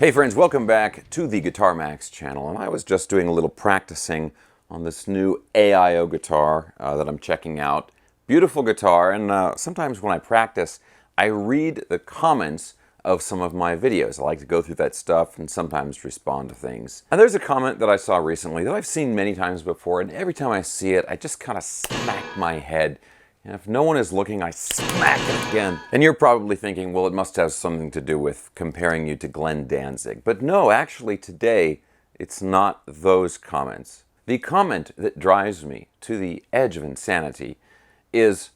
Hey friends, welcome back to the Guitar Max channel, and I was just doing a little practicing on this new AIO guitar that I'm checking out. Beautiful guitar, and sometimes when I practice, I read the comments of some of my videos. I like to go through that stuff and sometimes respond to things. And there's a comment that I saw recently that I've seen many times before, and every time I see it, I just kind of smack my head. And if no one is looking, I smack it again. And you're probably thinking, well, it must have something to do with comparing you to Glenn Danzig. But no, actually today, it's not those comments. The comment that drives me to the edge of insanity is,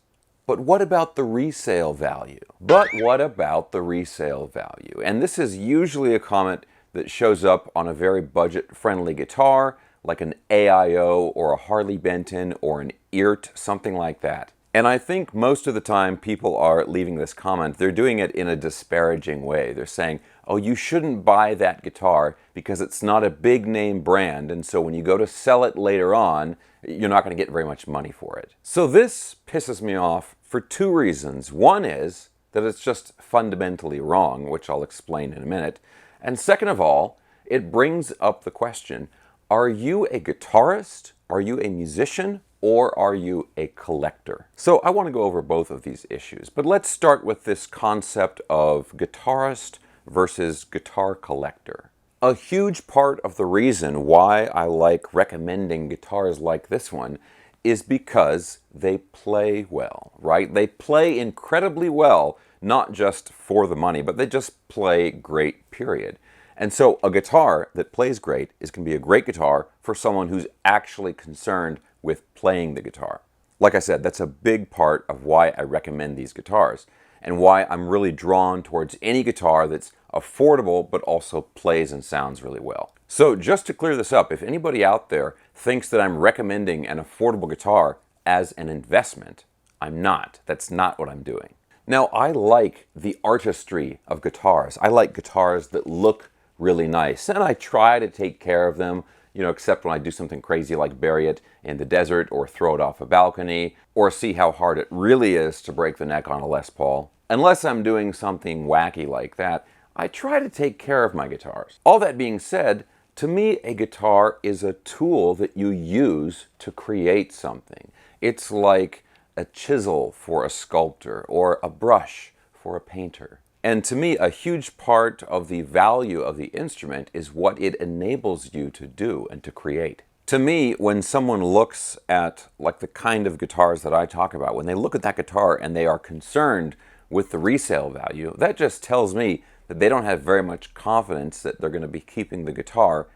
but what about the resale value? But what about the resale value? And this is usually a comment that shows up on a very budget-friendly guitar, like an AIO or a Harley Benton or an Eert, something like that. And I think most of the time people are leaving this comment, they're doing it in a disparaging way. They're saying, oh, you shouldn't buy that guitar because it's not a big name brand, and so when you go to sell it later on, you're not going to get very much money for it. So this pisses me off for two reasons. One is that it's just fundamentally wrong, which I'll explain in a minute. And second of all, it brings up the question, are you a guitarist? Are you a musician? Or are you a collector? So I want to go over both of these issues, but let's start with this concept of guitarist versus guitar collector. A huge part of the reason why I like recommending guitars like this one is because they play well, right? They play incredibly well, not just for the money, but they just play great, period. And so a guitar that plays great is going to be a great guitar for someone who's actually concerned with playing the guitar. Like I said, that's a big part of why I recommend these guitars and why I'm really drawn towards any guitar that's affordable but also plays and sounds really well. So just to clear this up, if anybody out there thinks that I'm recommending an affordable guitar as an investment, I'm not. That's not what I'm doing. Now, I like the artistry of guitars. I like guitars that look really nice, and I try to take care of them, except when I do something crazy like bury it in the desert or throw it off a balcony or see how hard it really is to break the neck on a Les Paul. Unless I'm doing something wacky like that, I try to take care of my guitars. All that being said, to me, a guitar is a tool that you use to create something. It's like a chisel for a sculptor or a brush for a painter. And to me, a huge part of the value of the instrument is what it enables you to do and to create. To me, when someone looks at like the kind of guitars that I talk about, when they look at that guitar and they are concerned with the resale value, that just tells me that they don't have very much confidence that they're going to be keeping the guitar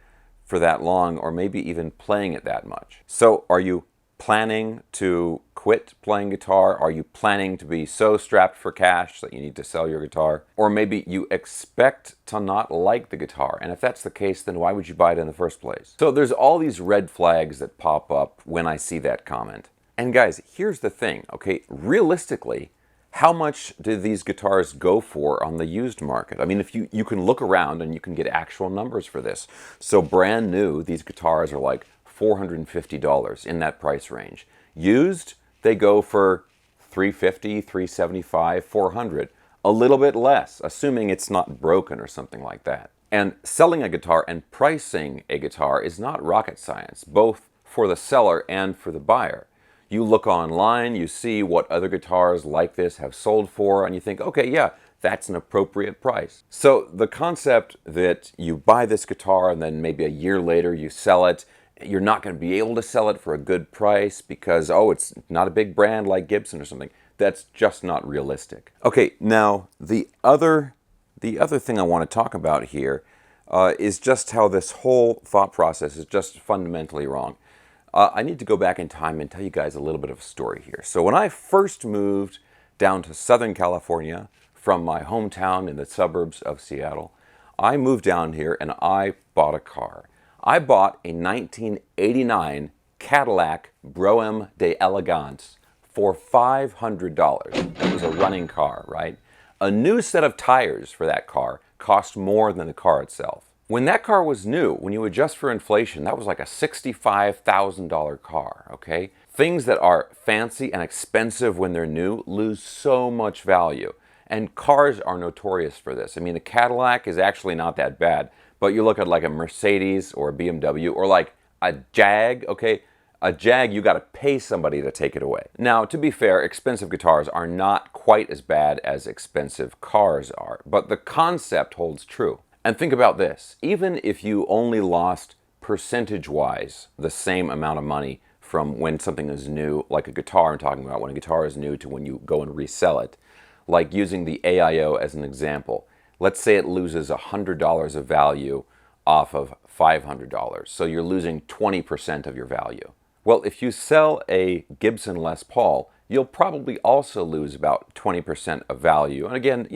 for that long or maybe even playing it that much. So are you planning to quit playing guitar? Are you planning to be so strapped for cash that you need to sell your guitar? Or maybe you expect to not like the guitar, and if that's the case, then why would you buy it in the first place? So there's all these red flags that pop up when I see that comment. And guys, here's the thing, okay? Realistically, how much do these guitars go for on the used market? I mean, if you can look around and you can get actual numbers for this. So brand new, these guitars are like $450 in that price range. Used, they go for $350, $375, $400, a little bit less, assuming it's not broken or something like that. And selling a guitar and pricing a guitar is not rocket science, both for the seller and for the buyer. You look online, you see what other guitars like this have sold for, and you think, okay, yeah, that's an appropriate price. So the concept that you buy this guitar and then maybe a year later you sell it, you're not going to be able to sell it for a good price because, oh, it's not a big brand like Gibson or something. That's just not realistic. Okay, now the other thing I want to talk about here is just how this whole thought process is just fundamentally wrong. I need to go back in time and tell you guys a little bit of a story here. So when I first moved down to Southern California from my hometown in the suburbs of Seattle, I moved down here and I bought a car. I bought a 1989 Cadillac Brougham d'Elegance for $500. It was a running car, right? A new set of tires for that car cost more than the car itself. When that car was new, when you adjust for inflation, that was like a $65,000 car, okay? Things that are fancy and expensive when they're new lose so much value. And cars are notorious for this. I mean, a Cadillac is actually not that bad, but you look at like a Mercedes or a BMW or like a Jag, okay? A Jag, you got to pay somebody to take it away. Now, to be fair, expensive guitars are not quite as bad as expensive cars are, but the concept holds true. And think about this. Even if you only lost percentage-wise the same amount of money from when something is new, like a guitar I'm talking about, when a guitar is new to when you go and resell it, like using the AIO as an example. Let's say it loses $100 of value off of $500. So you're losing 20% of your value. Well, if you sell a Gibson Les Paul, you'll probably also lose about 20% of value. And again,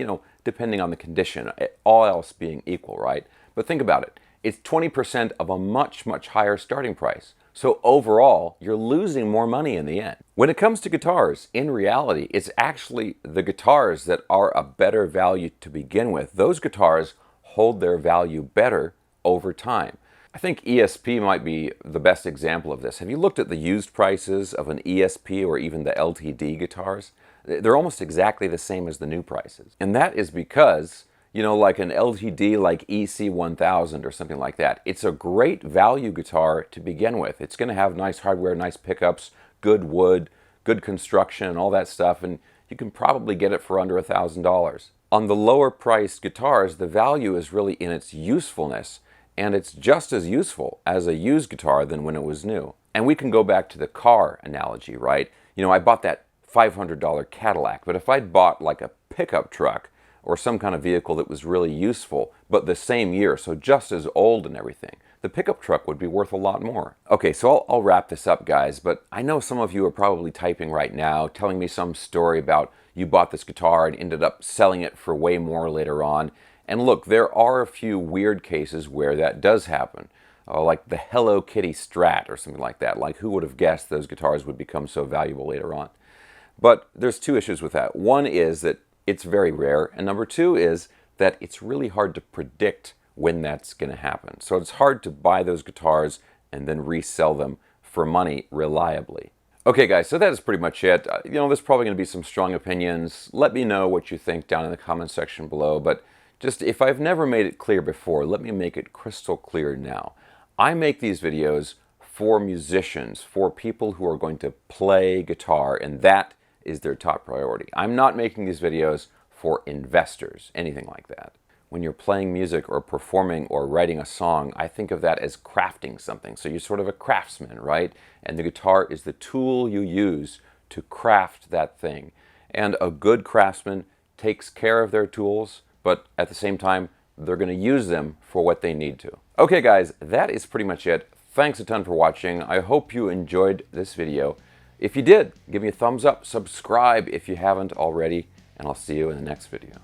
depending on the condition, all else being equal, right? But think about it. It's 20% of a much, much higher starting price. So overall, you're losing more money in the end. When it comes to guitars, in reality, it's actually the guitars that are a better value to begin with. Those guitars hold their value better over time. I think ESP might be the best example of this. Have you looked at the used prices of an ESP or even the LTD guitars? They're almost exactly the same as the new prices. And that is because, like an LTD like EC1000 or something like that, it's a great value guitar to begin with. It's going to have nice hardware, nice pickups, good wood, good construction, and all that stuff, and you can probably get it for under $1,000. On the lower priced guitars, the value is really in its usefulness, and it's just as useful as a used guitar than when it was new. And we can go back to the car analogy, right? I bought that $500 Cadillac, but if I'd bought like a pickup truck or some kind of vehicle that was really useful, but the same year, so just as old and everything, the pickup truck would be worth a lot more. Okay, so I'll wrap this up, guys, but I know some of you are probably typing right now, telling me some story about you bought this guitar and ended up selling it for way more later on. And look, there are a few weird cases where that does happen, like the Hello Kitty Strat or something like that. Like, who would have guessed those guitars would become so valuable later on? But there's two issues with that. One is that it's very rare, and number two is that it's really hard to predict when that's going to happen. So it's hard to buy those guitars and then resell them for money reliably. Okay, guys, so that is pretty much it. There's probably going to be some strong opinions. Let me know what you think down in the comment section below, but just if I've never made it clear before, let me make it crystal clear now. I make these videos for musicians, for people who are going to play guitar, and that is their top priority. I'm not making these videos for investors, anything like that. When you're playing music or performing or writing a song, I think of that as crafting something. So you're sort of a craftsman, right? And the guitar is the tool you use to craft that thing. And a good craftsman takes care of their tools, but at the same time, they're going to use them for what they need to. Okay, guys, that is pretty much it. Thanks a ton for watching. I hope you enjoyed this video. If you did, give me a thumbs up, subscribe if you haven't already, and I'll see you in the next video.